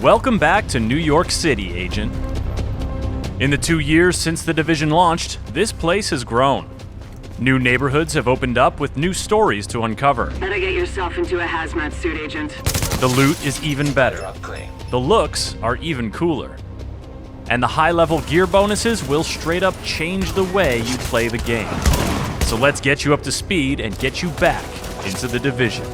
Welcome back to New York City, Agent. In the 2 years since the Division launched, this place has grown. New neighborhoods have opened up with new stories to uncover. Better get yourself into a hazmat suit, Agent. The loot is even better. The looks are even cooler. And the high-level gear bonuses will straight up change the way you play the game. So let's get you up to speed and get you back into the Division.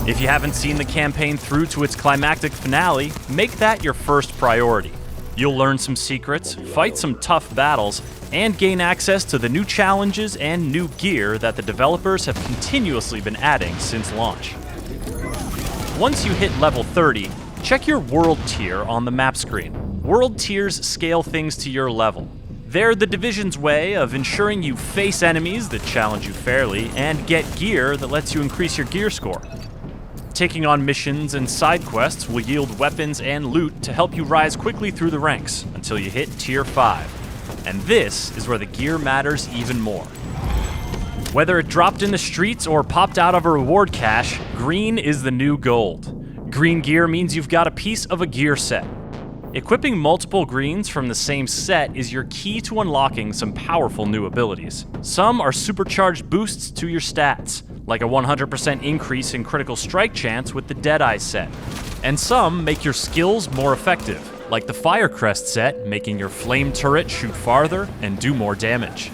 If you haven't seen the campaign through to its climactic finale, make that your first priority. You'll learn some secrets, fight some tough battles, and gain access to the new challenges and new gear that the developers have continuously been adding since launch. Once you hit level 30, check your world tier on the map screen. World tiers scale things to your level. They're the Division's way of ensuring you face enemies that challenge you fairly and get gear that lets you increase your gear score. Taking on missions and side quests will yield weapons and loot to help you rise quickly through the ranks until you hit Tier 5. And this is where the gear matters even more. Whether it dropped in the streets or popped out of a reward cache, green is the new gold. Green gear means you've got a piece of a gear set. Equipping multiple greens from the same set is your key to unlocking some powerful new abilities. Some are supercharged boosts to your stats, like a 100% increase in critical strike chance with the Deadeye set. And some make your skills more effective, like the Firecrest set, making your flame turret shoot farther and do more damage.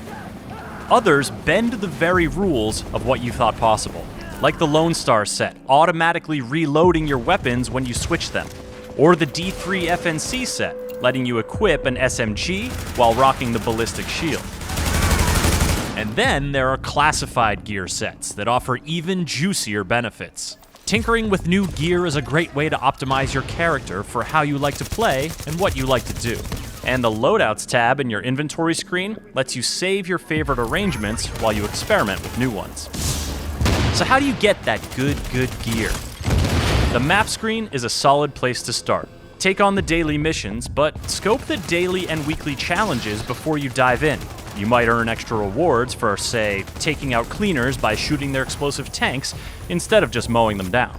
Others bend the very rules of what you thought possible, like the Lone Star set, automatically reloading your weapons when you switch them, or the D3 FNC set, letting you equip an SMG while rocking the ballistic shield. And then there are classified gear sets that offer even juicier benefits. Tinkering with new gear is a great way to optimize your character for how you like to play and what you like to do. And the Loadouts tab in your inventory screen lets you save your favorite arrangements while you experiment with new ones. So how do you get that good gear? The map screen is a solid place to start. Take on the daily missions, but scope the daily and weekly challenges before you dive in. You might earn extra rewards for, say, taking out cleaners by shooting their explosive tanks instead of just mowing them down.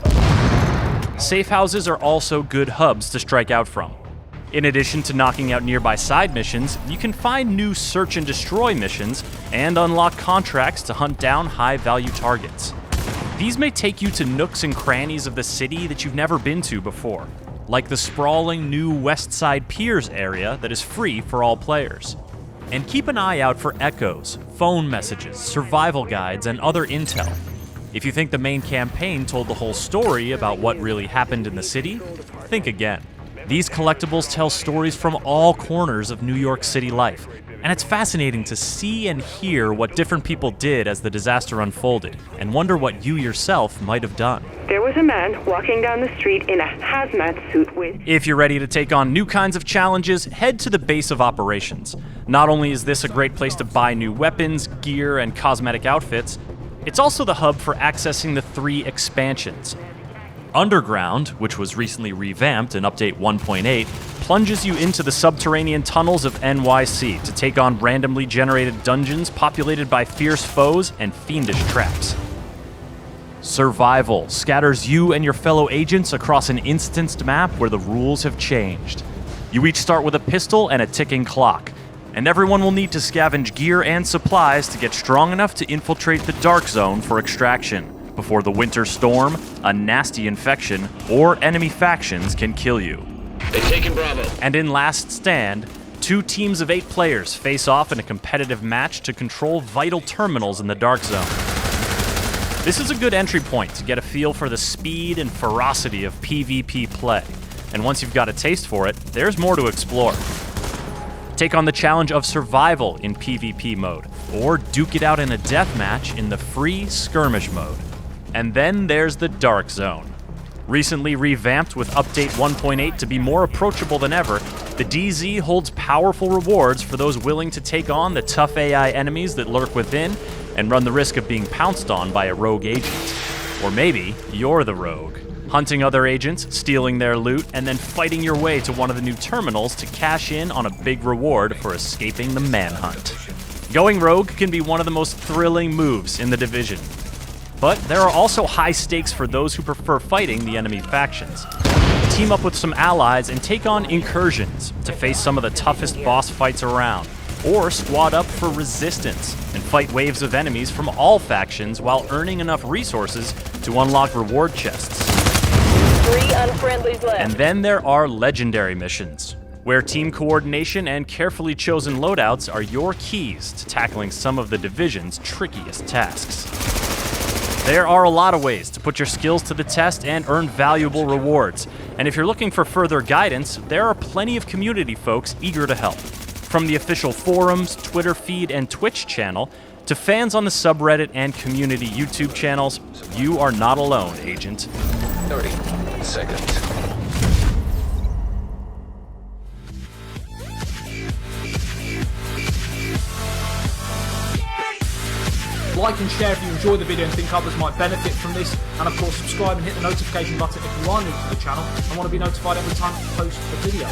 Safe houses are also good hubs to strike out from. In addition to knocking out nearby side missions, you can find new search and destroy missions and unlock contracts to hunt down high-value targets. These may take you to nooks and crannies of the city that you've never been to before, like the sprawling new West Side Piers area that is free for all players. And keep an eye out for echoes, phone messages, survival guides, and other intel. If you think the main campaign told the whole story about what really happened in the city, think again. These collectibles tell stories from all corners of New York City life, and it's fascinating to see and hear what different people did as the disaster unfolded, and wonder what you yourself might have done. There was a man walking down the street in a hazmat suit with... If you're ready to take on new kinds of challenges, head to the base of operations. Not only is this a great place to buy new weapons, gear, and cosmetic outfits, it's also the hub for accessing the 3 expansions. Underground, which was recently revamped in Update 1.8, plunges you into the subterranean tunnels of NYC to take on randomly generated dungeons populated by fierce foes and fiendish traps. Survival scatters you and your fellow agents across an instanced map where the rules have changed. You each start with a pistol and a ticking clock, and everyone will need to scavenge gear and supplies to get strong enough to infiltrate the Dark Zone for extraction, before the winter storm, a nasty infection, or enemy factions can kill you. They've taken Bravo. And in Last Stand, 2 teams of 8 players face off in a competitive match to control vital terminals in the Dark Zone. This is a good entry point to get a feel for the speed and ferocity of PvP play, and once you've got a taste for it, there's more to explore. Take on the challenge of survival in PvP mode, or duke it out in a deathmatch in the free skirmish mode. And then there's the Dark Zone. Recently revamped with Update 1.8 to be more approachable than ever, the DZ holds powerful rewards for those willing to take on the tough AI enemies that lurk within and run the risk of being pounced on by a rogue agent. Or maybe you're the rogue, hunting other agents, stealing their loot, and then fighting your way to one of the new terminals to cash in on a big reward for escaping the manhunt. Going rogue can be one of the most thrilling moves in the Division. But there are also high stakes for those who prefer fighting the enemy factions. Team up with some allies and take on incursions to face some of the toughest boss fights around, or squad up for resistance and fight waves of enemies from all factions while earning enough resources to unlock reward chests. 3 unfriendlies left. And then there are legendary missions, where team coordination and carefully chosen loadouts are your keys to tackling some of the Division's trickiest tasks. There are a lot of ways to put your skills to the test and earn valuable rewards, and if you're looking for further guidance, there are plenty of community folks eager to help. From the official forums, Twitter feed, and Twitch channel, to fans on the subreddit and community YouTube channels, you are not alone, Agent. 30 seconds. Like and share if you enjoy the video and think others might benefit from this, and of course subscribe and hit the notification button if you are new to the channel and want to be notified every time I post a video.